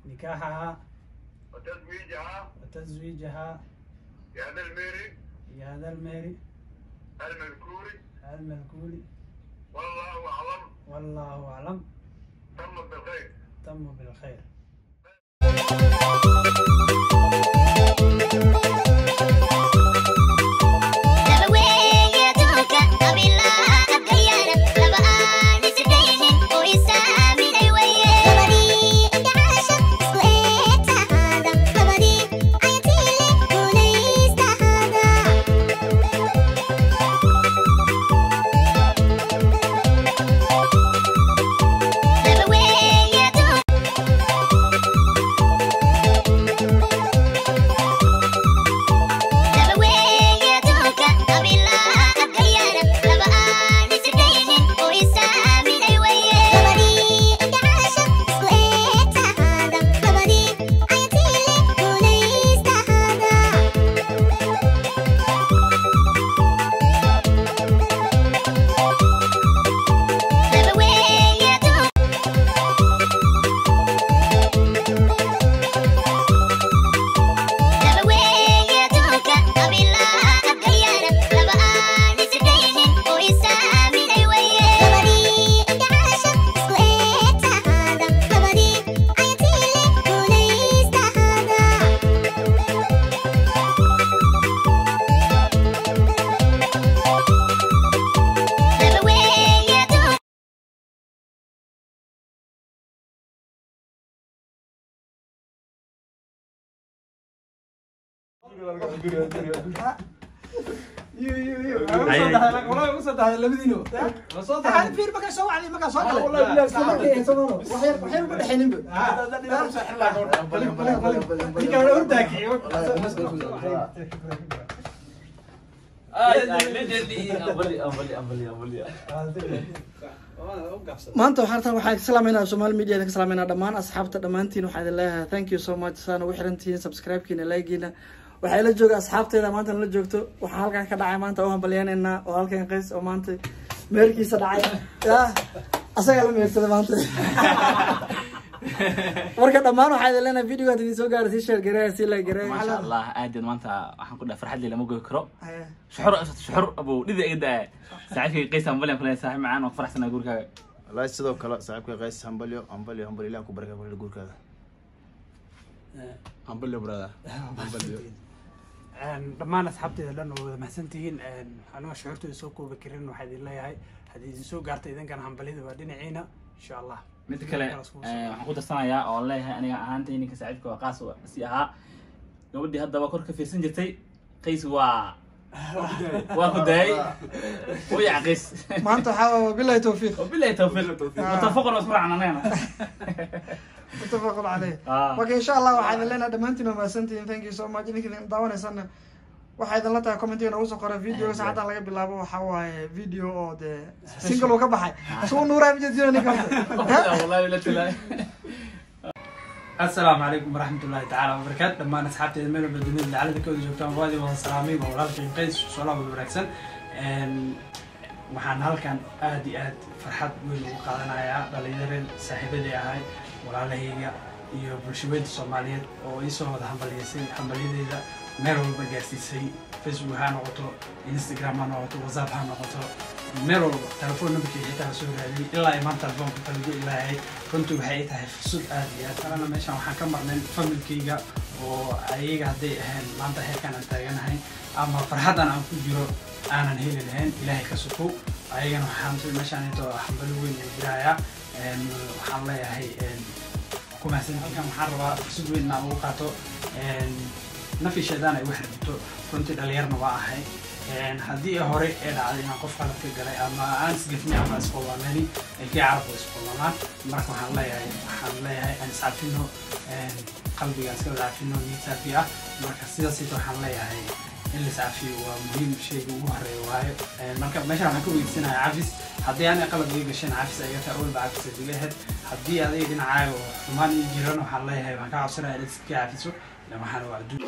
نكاحها وتزويجها يا ذا المهر المذكور والله أعلم تم بالخير وصلت هذا لبدينو وصلت هذا فير بقى سوى علي بقى صوت والله بالله سامحني سمونه وحير بدحين بقى هذا ده صح الله ديك انا وردك maanta waxaan ka salaameynaa Soomaali Media ka salaameynaa dhamaan asxaabta dhamaantiin waxaan leeyahay thank you so much sana ugu xirantiin subscribe-kiina like-giina waxay la jooga asxaabteeda maanta la joogto waxa halkan ka dhacay maanta oo hambalyeynayna oo halkan qays oo maanta meerkiisa dhacay asaga la meersada maanta marka dhamaan waxaan leenahay video hadii soo gaartay share gareey si la gareey ما شاء الله عادي maanta waxaan ku dhaaf farxad lama goy karo shuxur abu dhidi ay daa saaxiibkay qays hambalyan kula saaxiib macaan oo faraxsana gurkaaga والله sidoo kale saaxiibkay qays hambalyo ilaa ku baraka kula gurkaaga hambalyo brother hambalyo dhamaan asxaabteeda dhan oo wada mahsantihiin aniga shuxurtooda soo koobi karin waxa idin leeyahay hadii idin soo gaartay idinkan hambalida waa dhinaciina insha Allah mid kale waxaan ku darsanayaa oo leeyahay aniga ahaanta inka saaxiibka waa qaas si ahaa gabadhii hadda waa kor ka fiirsan jirtay qays waa ku day ويا قيس maanta waxa billahi tawfiiq وبالله توفيق متفقون واسمعنا متفق عليه marka insha Allah waxaan leeyahay dhamaantiin ma santiin thank you so much idinka daawanaysan waxay idin la tahay comment-iga ugu soo qoray video saacada laga bilaabo waxa waaye video oo de single oo ka baxay soo nuuraa bijadina ninka wallahi la tilaa السلام عليكم ورحمة الله تعالى وبركاته لما أنا سحبت الميل بالدنيا اللي على ذكر الجوكتان وادي والسلامي وولالكين قيس وصلاة وبركسن waxaan halkan aad iyo aad farxad weyn ugu qaadanayaa dhalinyarada saaxiibadii ahay walaalahayga iyo bulshooyinka Soomaaliyeed oo ii soo wada hambalyeysay meel walba gaarsiisay Facebook ha noqoto Instagram ha noqoto WhatsApp ha noqoto meel walba telefoon numberkii xitaa soo raadiyay ilaa ay maanta telefoonka kaliya ilaahay runtii waxay tahay fursad aad iyo aad kalena meeshan waxaan ka marnay familkayga oo ayaga hadday ahayn maanta heerkan aan taaganahay ama farxadan aan ku jiro aanan heli lahayn ilaahay ka sukow ayagana waxaan meeshaan intoo hambal weyn ay jiraya waxaan leeyahay kuma sanadkan waxaan rabaa fursad weyn aan ugu qaato nafi sheedaan ay wax rabto runtii dhalinyarna waa ahay haddii hore ee dhacday inaan qof qalad ka galay ama aan isgafnay ama isqobaanani ay ka carabto isqobaanaan marka waxaan leeyahay aan iscafino qalbiga iska cafino niyad saafi ah marka sidaas waxaan leeyahay in la saafiyo waa muhiim shayga ugu horeeya waayo marka meeshaan waxaan ku weydiisanayaa cafis haddii aan qalad iga gashan cafis ayaga taa walba cafis adiga ahayd haddii adiga dhinacaaga oo xumaan ii jiran waxaan leeyahay waxaan ka codsanayaa inaad iska cafiso waxaan waa adduun